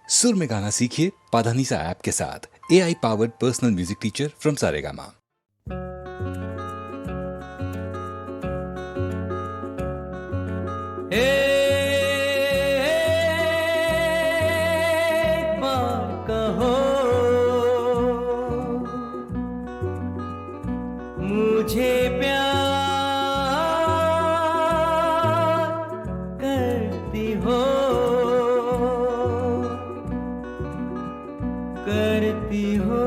सुर में गाना सीखिए पाधानीसा ऐप के साथ। AI powered personal music teacher from Saregama. मुझे प्यार करती हो, करती हो।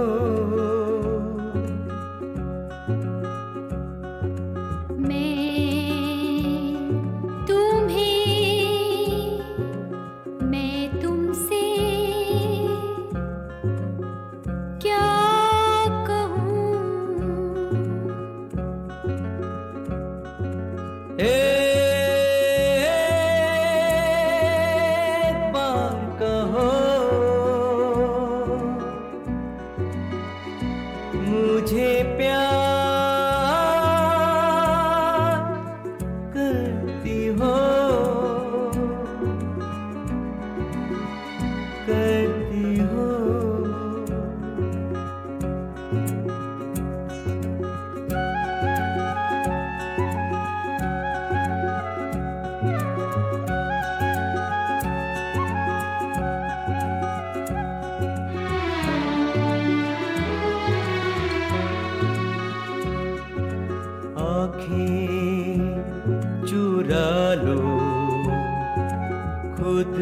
मैं तुमसे क्या कहूँ। एक बार कहो, मुझे प्यार करती हो, करती हो। आँखें चुरा लो, खुद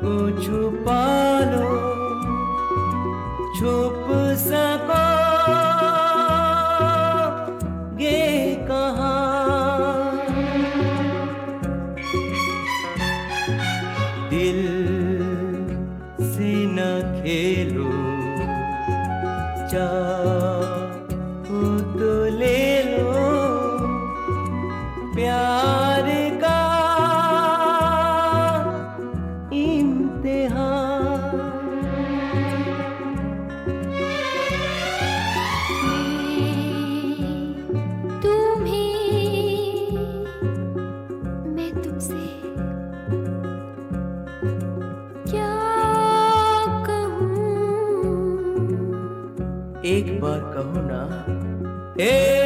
को छुपा लो, छुप सकोगे कहाँ। दिल से न खेलो, चाहो तो ले लो, प्यार का इम्तिहान। मैं तुमसे क्या कहूँ। एक बार कहो ना, एक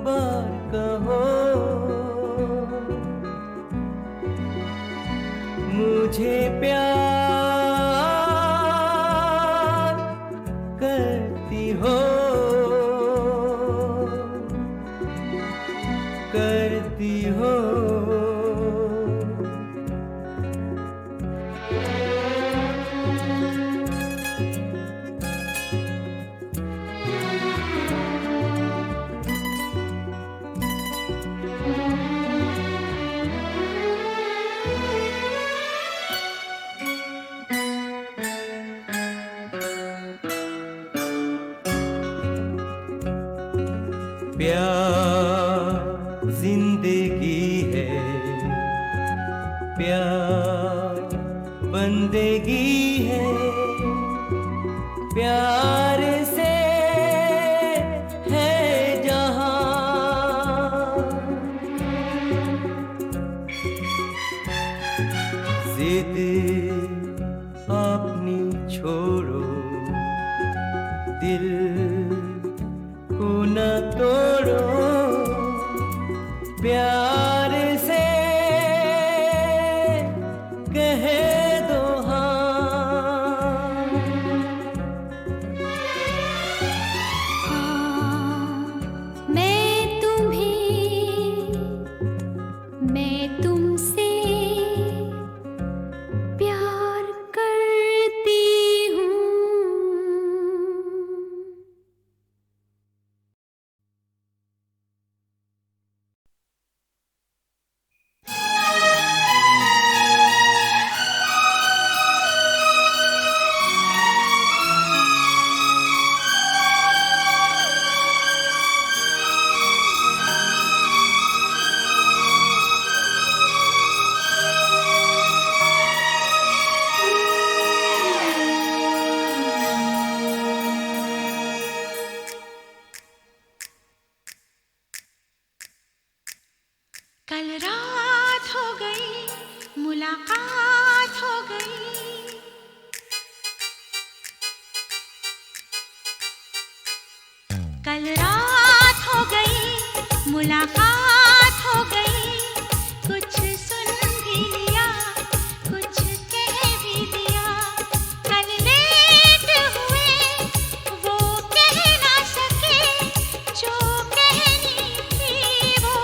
बार कहो, मुझे प्यार करती हो, करती हो। प्यार जिंदगी है, प्यार बंदगी है, प्यार से है जहां। जिद अपनी छोड़ो, दिल को न तोड़ो, प्यार से कह दो हाँ। मैं तुमसे प्यार करती हूँ। मुलाकात हो गई। कल रात हो गई, मुलाकात हो गई। कुछ सुन भी लिया, कुछ कह भी दिया। कल लेट हुए, वो कह ना सके जो कहनी थी। वो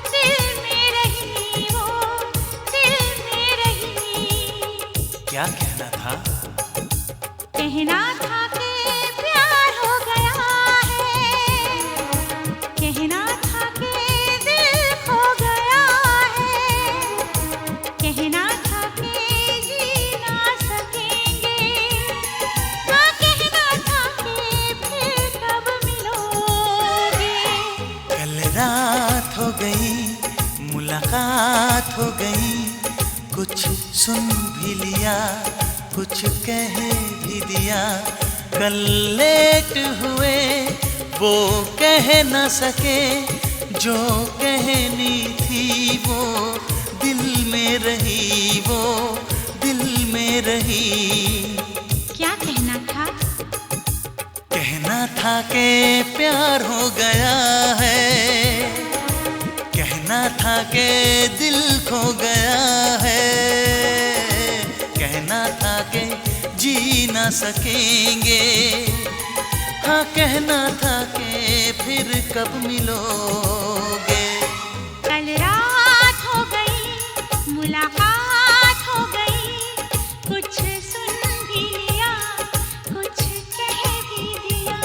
दिल में रही, वो दिल में रही। क्या कहना था? कहना था कि प्यार हो गया है। कहना था कि दिल खो गया है। कहना था कि जी ना सकेंगे। हाँ, कहना था कि फिर कब मिलोगे। कल रात हो गई, मुलाकात हो गई। कुछ सुन भी लिया, कुछ कह भी दिया। कल लेट हुए, वो कह न सके जो कहनी थी। वो दिल में रही, वो दिल में रही। क्या कहना था? कहना था कि प्यार हो गया है। कहना था कि दिल खो गया है। कहना था कि जी ना सकेंगे। हाँ, कहना था कि फिर कब मिलोगे। कल रात हो गई, मुलाकात हो गई। कुछ सुन भी लिया, कुछ कह भी दिया।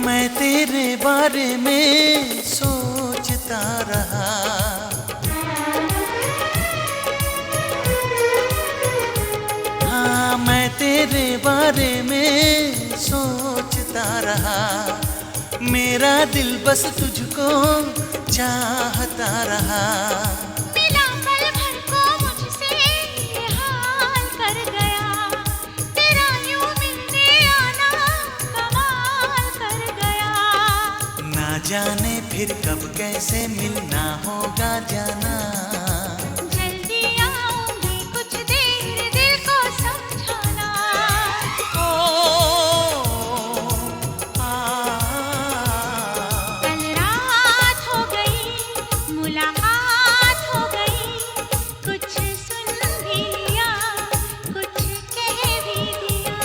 मैं तेरे बारे में सोचता रहा। हाँ, मैं तेरे बारे में सोचता रहा। मेरा दिल बस तुझको चाहता रहा। मिला पल भर को मुझसे ये हाल कर गया। तेरा यूं मिलने आना कमाल कर गया। ना जाने फिर कब कैसे मिलना होगा जाना। जल्दी आऊंगी, कुछ देर दिल को समझाना। कल रात हो गई, मुलाकात हो गई। कुछ सुन भी लिया, कुछ कह भी दिया।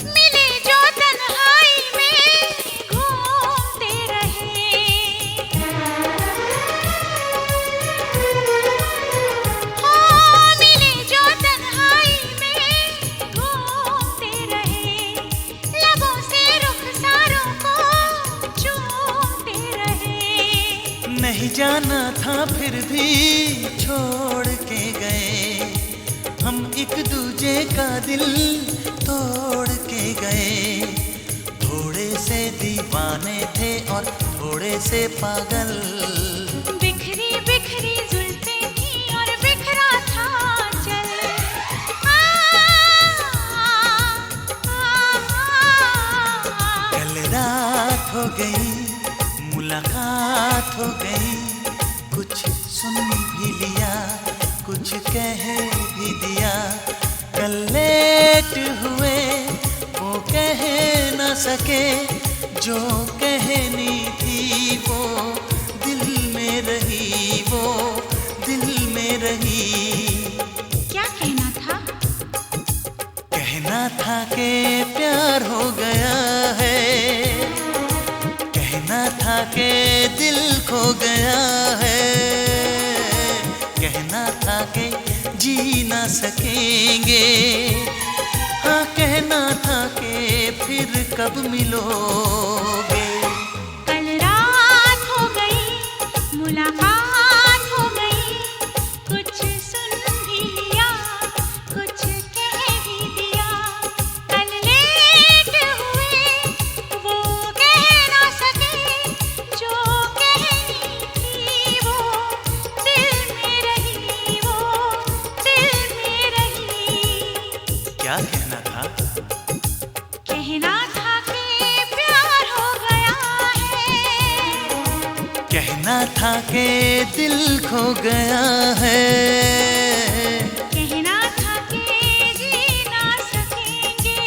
मिले जो तन्हाई में घूमते रहे। हाँ, मिले जो तन्हाई में घूमते रहे। लबों से रुखसारों को चूमते रहे। नहीं जाना था फिर भी छोड़ के गए। हम एक दूजे का दिल तोड़ के गए। थोड़े से दीवाने थे और थोड़े से पागल। बिखरी बिखरी जुल्फें थी और बिखरा था चल। कल रात हो गई, मुलाकात हो गई। कुछ सुन भी लिया, कुछ कह भी दिया। कल लेट हुए वो कह न सके, जो कहनी थी वो दिल में रही, वो दिल में रही। क्या कहना था? कहना था कि प्यार हो गया है, कहना था कि दिल खो गया है, कहना था कि जी ना सकेंगे, हाँ कहना था कि फिर कब मिलोगे। कल रात हो गई, मुलाकात हो गई, कुछ सुन भी लिया, कुछ कह भी दिया। कल लेट हुए वो कह ना सके, जो कहनी थी वो दिल में रही, वो दिल में रही। क्या कहना था? कहना था कि प्यार हो गया है, कहना था कि दिल खो गया है, कहना था कि जी ना सकेंगे।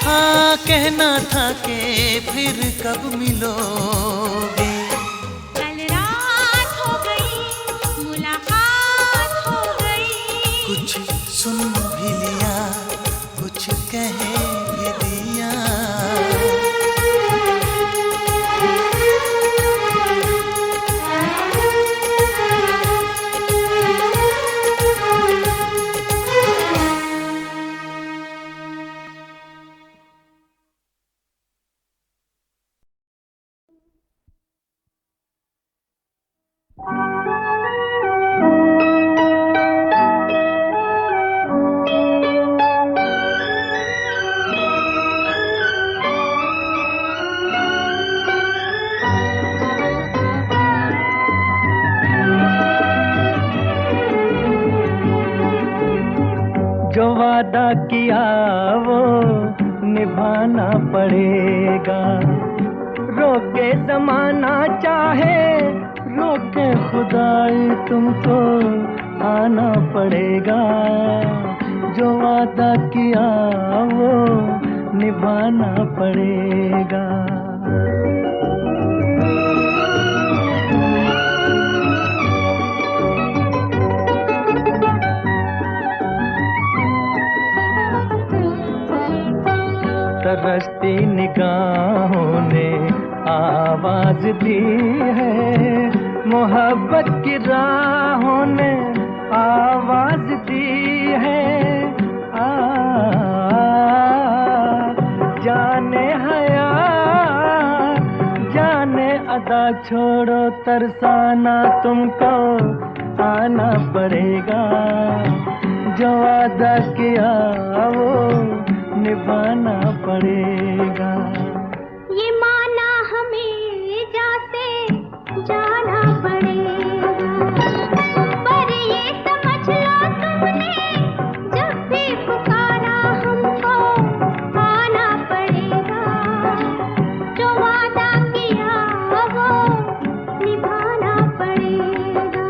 हाँ कहना था कि फिर कब मिलोगे। कल रात हो गई, मुलाकात हो गई, कुछ सुन भी लिया, कुछ कह भी दिया। जो वादा किया वो निभाना पड़ेगा, रोके जमाना चाहे रोके खुदाई तुमको आना पड़ेगा। जो वादा किया वो निभाना पड़ेगा। तरसती निगाहों ने आवाज दी है, मोहब्बत की राहों ने आवाज दी है। जाने हया जाने अदा छोड़ो तरसाना तुमको आना पड़ेगा। जो वादा किया वो निभाना पड़ेगा। ये माना हमें जासे जाना पड़ेगा, पर ये समझ लो तुमने जब भी पुकारा हमको आना पड़ेगा। जो वादा किया वो निभाना पड़ेगा।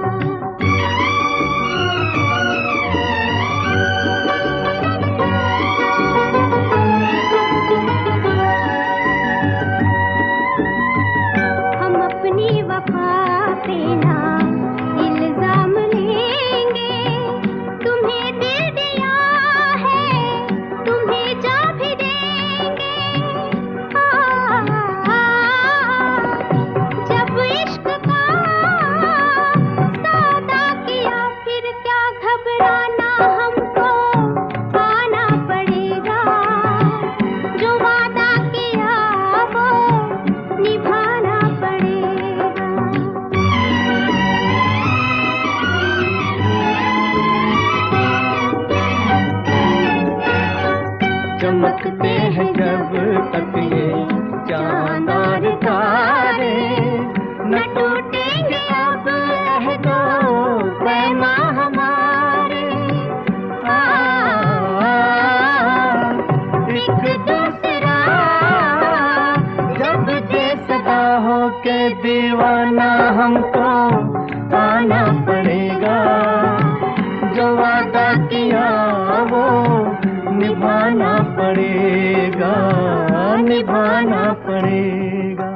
चमकते हैं जब तक ये चांद और तारे, न टूटेंगे अब अहदो पैमा हमारे। एक दूसरा जब दे सदा हो के दीवाना हमको आना पड़ेगा, जो वादा किया वो निभाना पड़ेगा, निभाना पड़ेगा।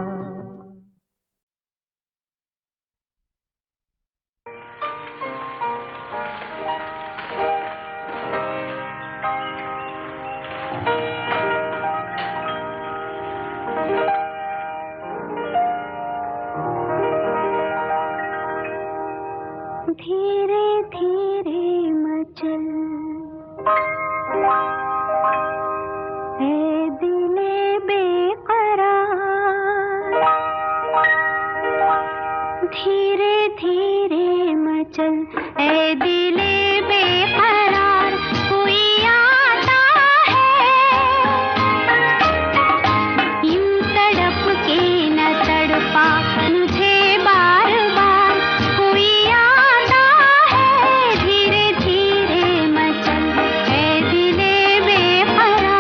धीरे धीरे मचल है दिले बेकरार, धीरे धीरे मचल है दिले बेकरार, कोई आता है यूं तड़प के न तड़पा मुझे बार बार, कोई आता है धीरे धीरे मचल है दिले बेकरार।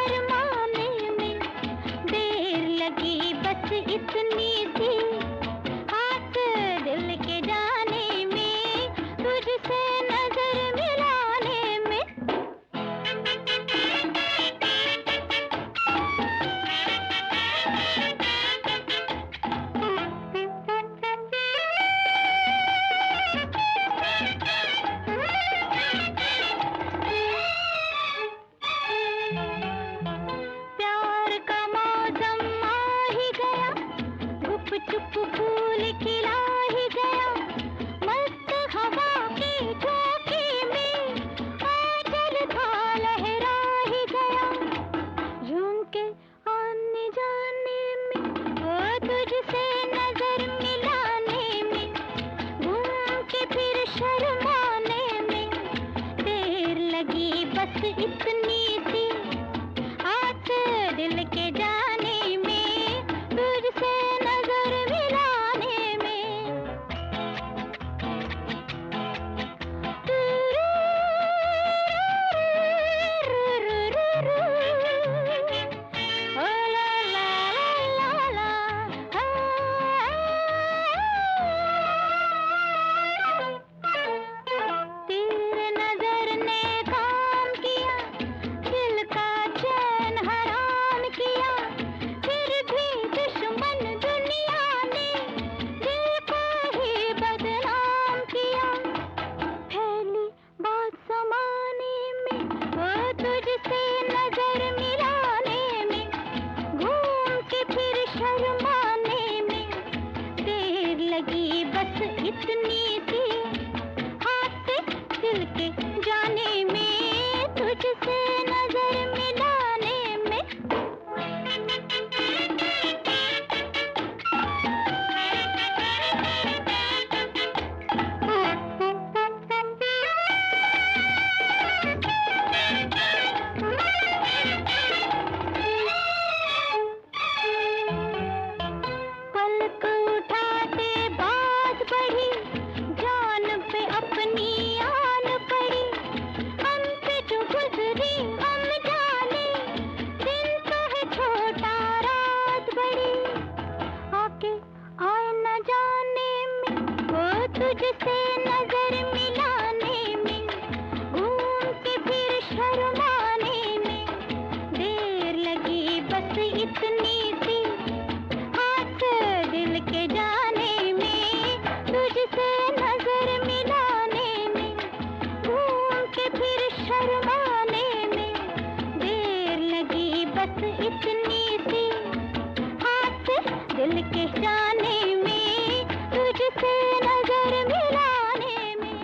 शर्माने में, देर लगी बस इतनी सी, हाथ दिल के जाने में, तुझसे नजर मिलाने में। प्यार का मौसम आ ही गया, गुप चुप फूल खिला ही गया, मस्त हवा की झोंके में आंचल था लहरा ही गया। झूम के आने जाने में, वो तुझसे नजर मिलाने में, घूम के फिर शर्माने में, देर लगी बस इतनी सी, हाथ दिल के जाने में, तुझसे नजर मिलाने में। ओ ला ला ला ला, तेरे नजर ने काम किया, दिल का चैन हराम किया, फिर भी दुश्मन दुनिया ने दिल को ही बदनाम किया। फैली बात समाने में, वो तुझसे नजर मिलाने में, घूम के फिर शर्माने में, देर लगी बस इतनी सी, हाथ से दिल के जाने में, तुझसे नजर मिलाने में। पलक उठाते बात बढ़ी, जान पे अपनी आन पड़ी, हम पे जो गुजरी हम जाने, दिन तो है छोटा रात बड़ी, आके आए न जाने में, वो तुझसे नजर मिलाने में, घूम के फिर शर्माने में, देर लगी बस इतनी सी, हाथ दिल के जाने में, तुझसे नजर मिलाने में, घूम के फिर शर्माने में, देर लगी बस इतनी सी, हाथ दिल के जाने में, तुझसे नजर मिलाने में।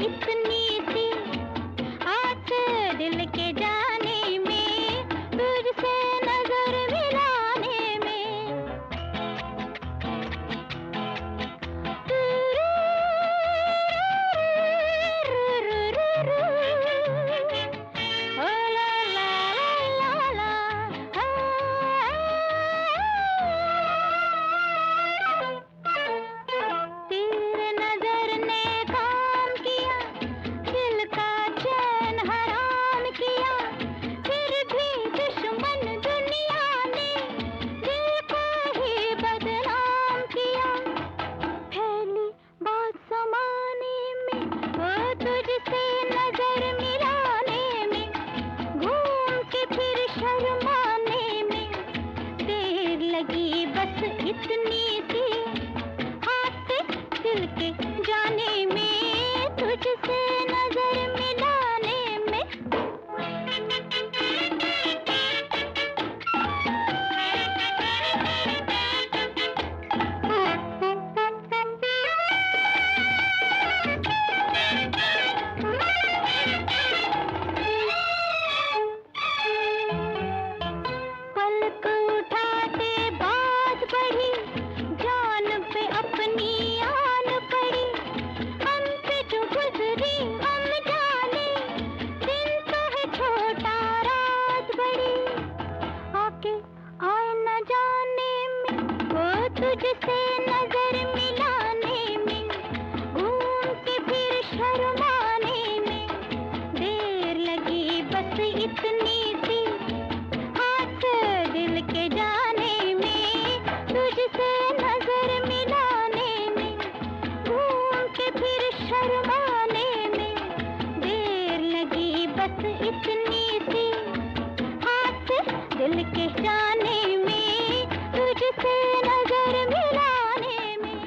इतनी सी हाथ दिल के जाने में, तुझसे नजर मिलाने में। ओ ला ला ला ला तेरे नजर ने काम किया, दिल का चैन हराम किया, फिर भी दुश्मन दुनिया ने दिल को ही बदनाम किया। फैली बात समाने में, वो तुझसे नजर मिलाने में, घूम के फिर शर्माने में, देर लगी बस इतनी सी हाथ से दिल के जाने में, तुझसे नजर मिलाने में। पलक उठाते बात बढ़ी, जान पे अपनी आन पड़ी, हम पे जो गुजरी हम जाने, दिन तो है छोटा रात बड़ी। आके आए न जाने में, वो तुझसे नजर मिलाने में, घूम के फिर शर्माने में, देर लगी बस इतनी सी हाथ दिल के जाने में, तुझसे नजर मिलाने में, घूम के फिर शर्माने में, देर लगी बस इतनी सी हाथ दिल के जाने में, तुझसे नजर मिलाने में।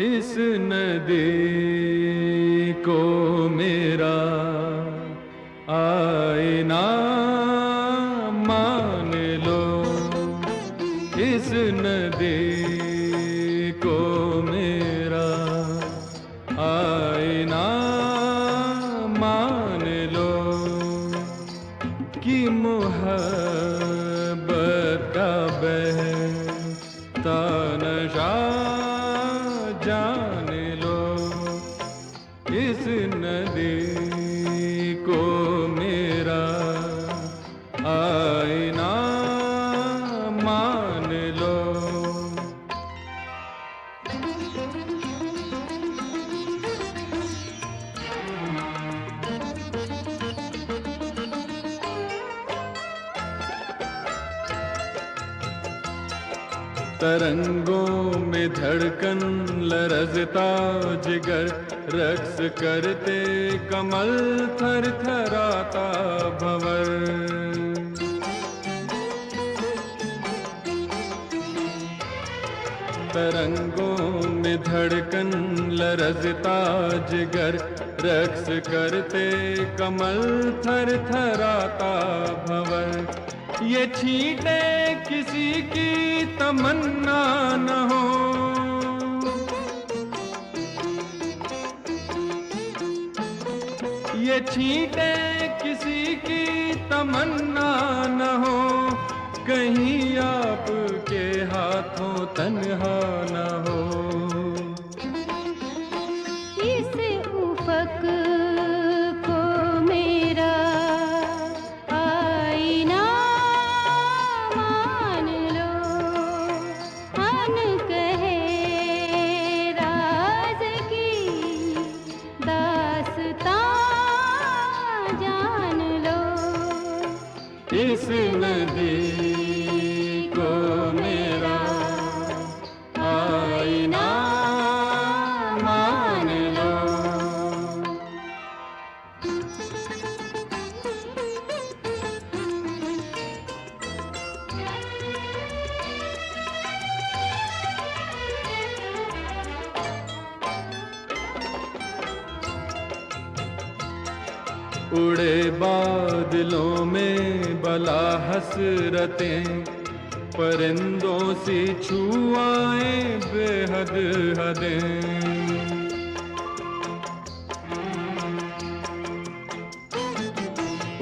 इस नदी को मेरा आईना मान लो, इस नदी को मेरा आईना मान लो, कि मोहब्बत का बहता नशा जान लो, इस नदी को मेरा आईना मान लो। तरंगों में धड़कन लरजता जिगर, रक्स करते कमल थर थराता भंवर। तरंगों में धड़कन लरजता जिगर, रक्स करते कमल थर थराता भंवर। ये छींटे किसी की तमन्ना न हो, ये छींटे किसी की तमन्ना न हो, कहीं आपके हाथों तन्हा न हो। इस उफक को मेरा आईना मान लो, अनकहे राज की दास्तां जान लो। इस नदी को मेरा आईना मान लो। उड़े बादलों में बला हसरतें, परिंदों सी छुआए बेहद हदें।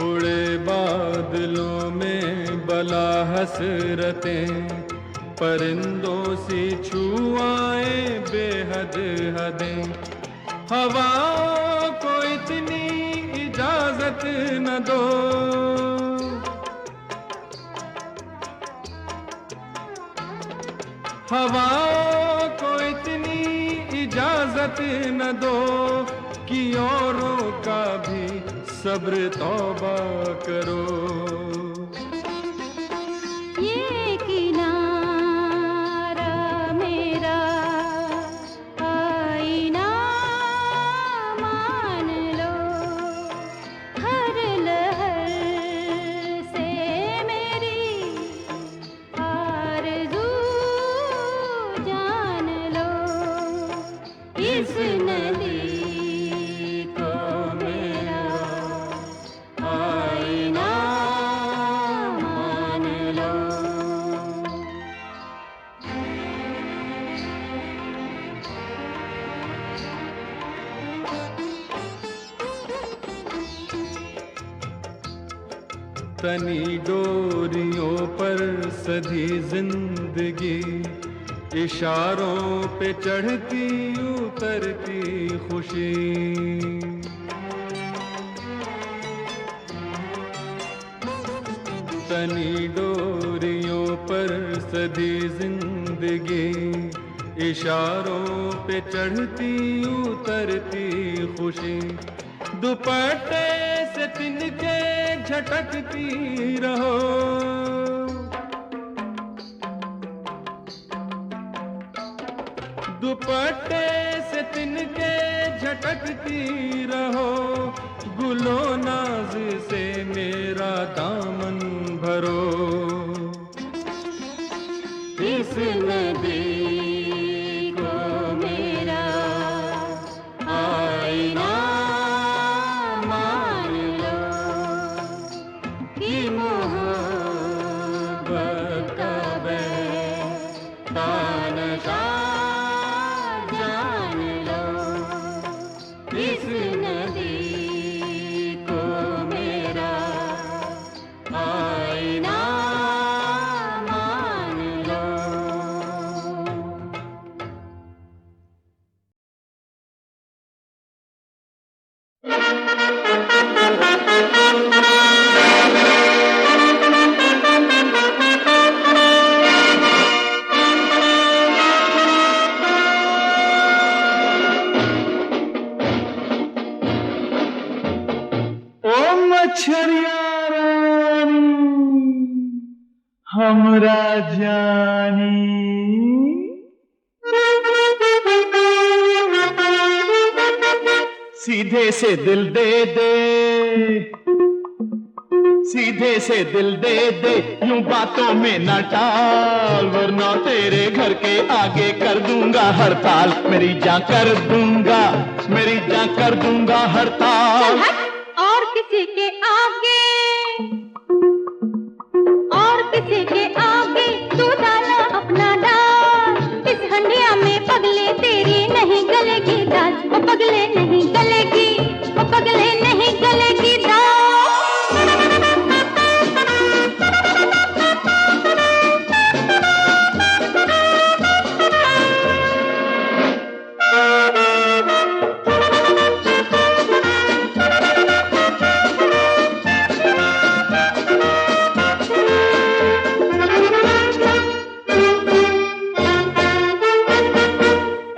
उड़े बादलों में बला हसरतें, परिंदों सी छुआए बेहद हदें। हवाओं को इतनी इजाजत न दो, हवाओं को इतनी इजाजत न दो कि औरों का भी सब्र तौबा करो। ये किनारा मेरा आईना मान लो, हर लहर से मेरी आरज़ू जान लो। इस नदी को मेरा आईना मान लो। तनी डोरियों पर सधी जिंदगी, इशारों पे चढ़ती उतरती खुशी। तनी डोरियों पर सधी जिंदगी, इशारों पे चढ़ती उतरती खुशी। दुपट्टे से तिनके झटकती रहो, दुपट्टे से तिनके झटकती रहो। गुलो नाज से मेरा दामन भरो। इस नदी को मेरा आईना मान लो कि मोहब्बत का बेतानशा जान लो। इस नदी को मेरा आईना मान लो। ओ मछरिया रानी हमरा जानी, सीधे से दिल दे दे, सीधे से दिल दे दे, यूं बातों में न टाल, वरना तेरे घर के आगे कर दूंगा हड़ताल। मेरी जान कर दूंगा, मेरी जान कर दूंगा हड़ताल। और किसी के आगे, और किसी के आगे तू डाला अपना डाल। इस हंडिया में पगले तेरी नहीं गलेगी दाल। ओ पगले नहीं गलेगी, ओ पगले नहीं गलेगी दाल।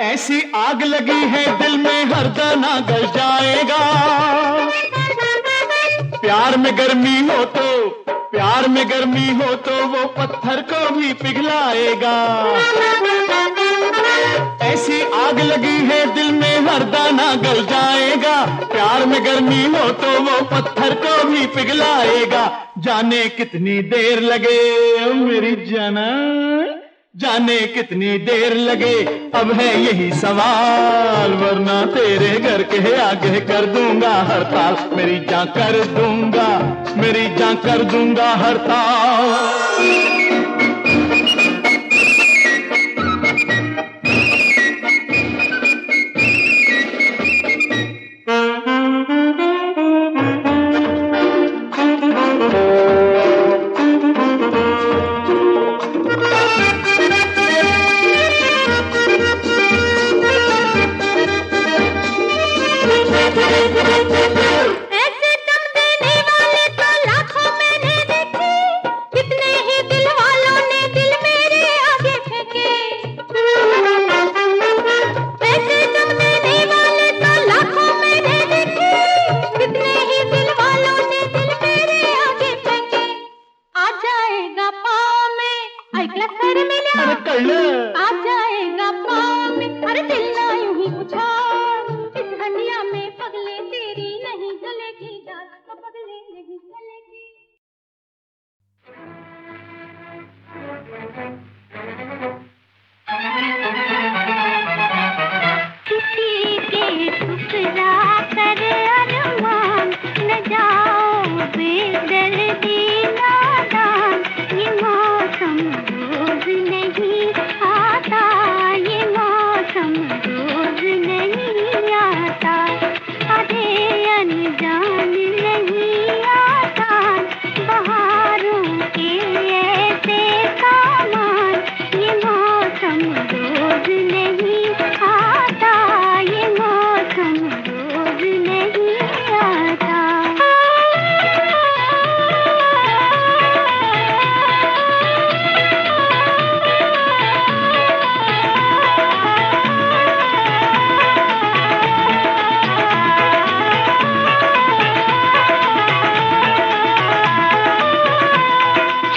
ऐसी आग लगी है दिल में हर दाना गल जाएगा। प्यार में गर्मी हो तो, प्यार में गर्मी हो तो वो पत्थर को भी पिघलाएगा। ऐसी आग लगी है दिल में हर दाना गल जाएगा। प्यार में गर्मी हो तो वो पत्थर को भी पिघलाएगा। जाने कितनी देर लगे मेरी जाना, जाने कितनी देर लगे अब है यही सवाल, वरना तेरे घर के आगे कर दूंगा हड़ताल, मेरी जान कर दूंगा, मेरी जान कर दूंगा हड़ताल। ऐसे दम देने वाले तो लाखों मैंने देखे, कितने ही दिल वालों ने दिल मेरे आगे फेंके। ऐसे दम देने वाले तो लाखों मैंने देखे, कितने ही दिल वालों ने दिल मेरे आगे फेंके। आ जाएगा पाँव में ऐकला सर मिला, अरे कळलं आ जाएगा पाँव में, अरे दिल ना यूं ही उछाल, इस हंडिया में पगले तेरी नहीं गलेगी दाल, ओ पगले नहीं गलेगी। किसी के ठुकरा कर अरमान न जाओ बेदर्दी नादान, ये मौसम रोज नहीं आता, ये मौसम रोज नहीं आता, अरे अनजान नहीं आता, बहारों के ऐसे सामान, ये मौसम रोज नहीं आता, ये मौसम रोज नहीं आता।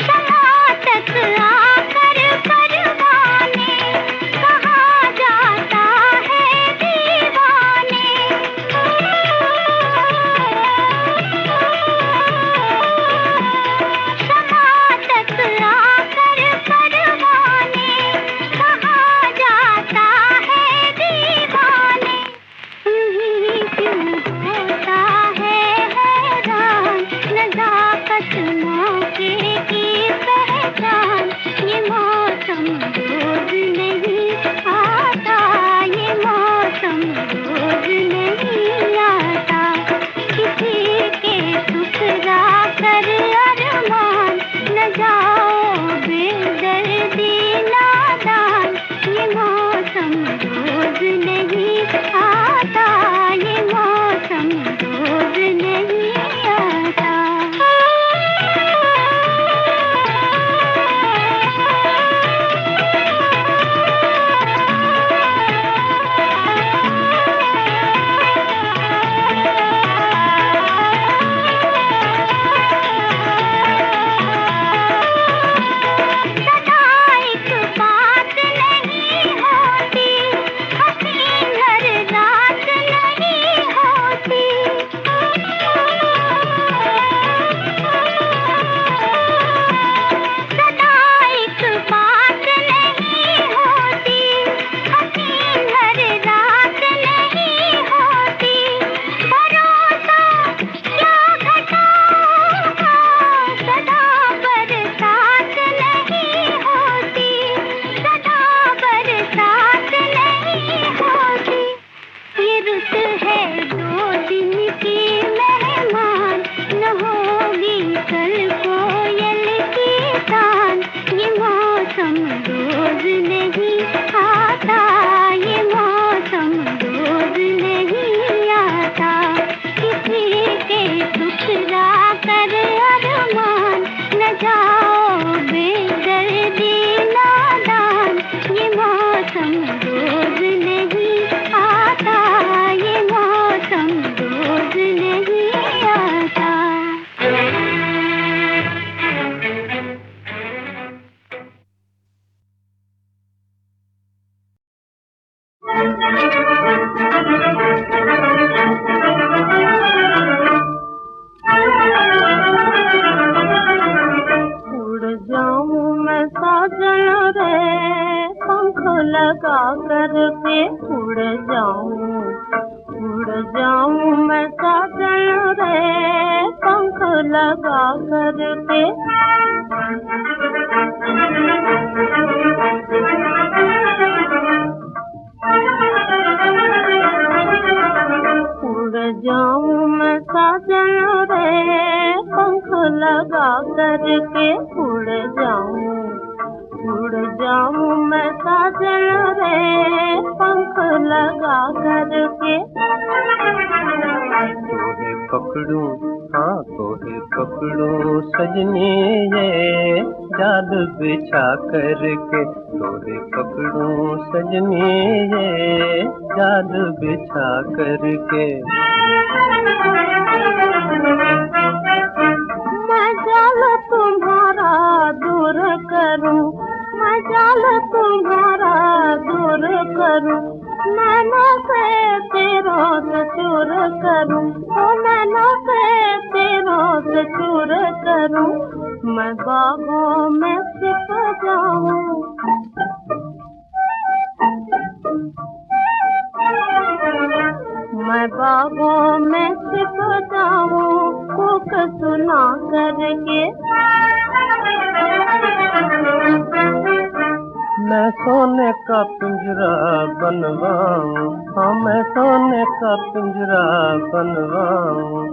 शमातक आकर परवाने, कहाँ जाता है दीवाने, शमातक आकर परवाने, कहाँ जाता है दीवाने, क्यों होता है हैरान, नजाकत मौके की पहचान, ये मौसम रोज नहीं आता, ये मौसम रोज नहीं आता, किसी के ठुकरा कर अरमान न जाओ बेदर्दी नादान, ये मौसम रोज नहीं आता, ये मौसम रोज नहीं आता। सदा एक बात नहीं होती, हसीन हर रात नहीं होती, सदा एक बात नहीं होती, हसीन हर रात नहीं होती, भरोसा क्या घटाओगा, सदा बरसात नहीं होती, सदा बरसात नहीं होती, ये रुत है 2 दिन की मेहमान, न होगी कल कोयल की तान, ये मौसम रोज नहीं आता, ये मौसम रोज नहीं आता, किसी के ठुकरा कर अरमान न जाओ बेदर्दी नादान, ये मौसम रोज नहीं आता, ये मौसम रोज नहीं आता। लगा करके उड़ जाऊं मैं साजन रे, पंख लगा करके। उड़ जाऊं मैं साजन रे, पंख लगा करके उड़ जाऊं मैं साजन रे, पंख लगा करके। तोहे पकड़ूं, हाँ तोहे पकड़ूं सजनी ये जाल बिछा करके, तोहे पकड़ूं सजनी ये जाल बिछा करके। मैं जाल तुम्हारा दूर करूं, मैं जाल तुम्हारा दूर करूं, नैनों से तेरों से चूर करूं, ओ नैनों से तेरों से चूर करूं, मैं बागों में छिप जाऊं। मैं बागों में छिप जाऊं, कूक सुना करके। मैं सोने का पिंजरा बनवाऊं, हाँ मैं सोने का पिंजरा बनवाऊं,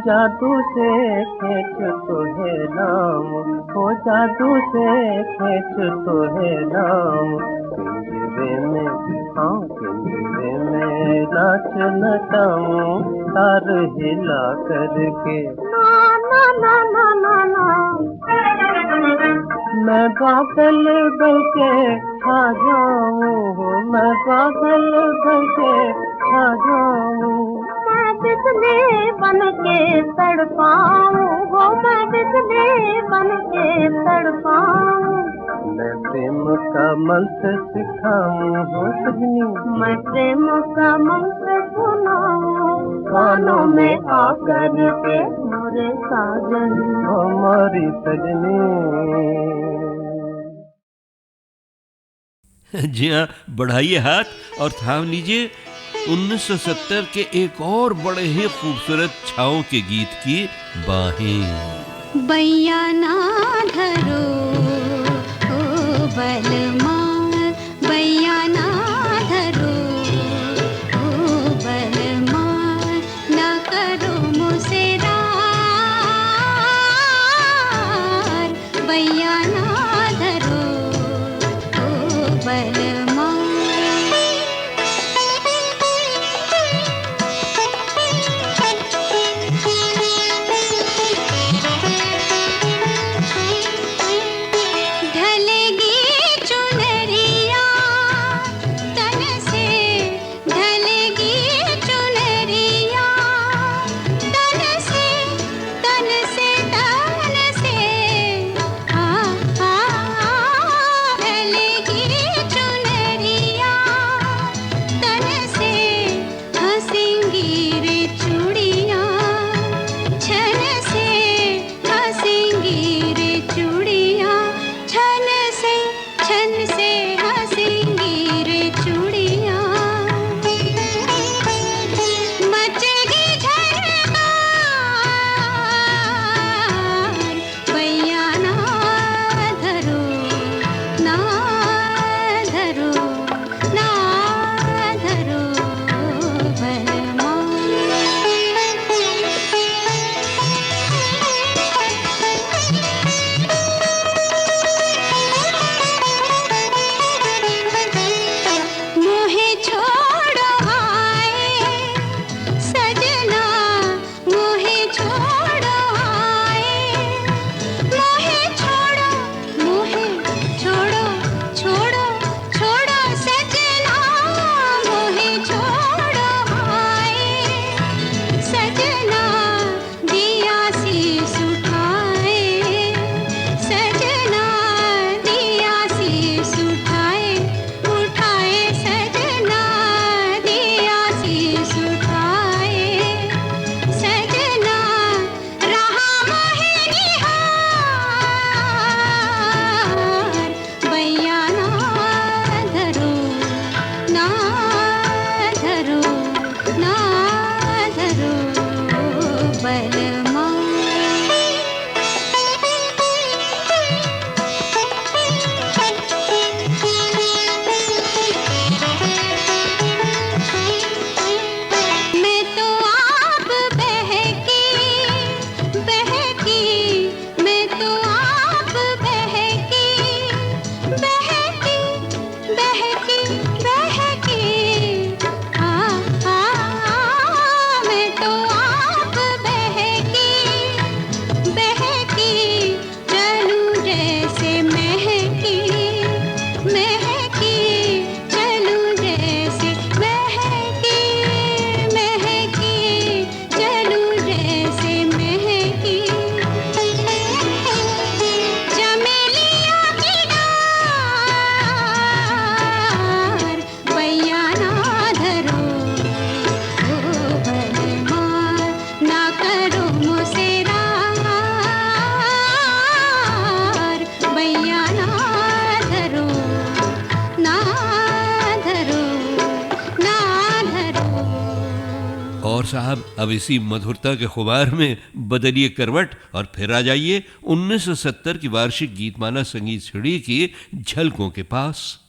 जादू से खींच तोहे लाऊं, ओ जादू से खींच तोहे लाऊं। पिंजरे में, हाँ पिंजरे में नाच नचाऊं, तार हिला करके। ना ना ना ना ना, मैं बादल बनके छा जाऊं, मैं बादल बनके छा जाऊं। मैं बिजली बनके तड़पाऊं, हो मैं बिजली बनके तड़पाऊं। मैं प्रेम का मंत्र सिखाऊं हो सजनी, मैं प्रेम का मंत्र सुनाऊं, कानों में आकर के मोरे साजन। हमारी सजनी। जी हाँ, बढ़ाइए हाथ और थाम लीजिए 1970 के एक और बड़े ही खूबसूरत छाओं के गीत की बाहें। बैया ना धरो ओ बलमा, बैया ना धरो ओ बलमा, ना करो मुझसे रार, बैया ना धरो ओ बलमा। आ साहब अब इसी मधुरता के खुमार में बदलिए करवट और फिर आ जाइए 1970 की वार्षिक गीतमाला संगीत सीढ़ी की झलकों के पास।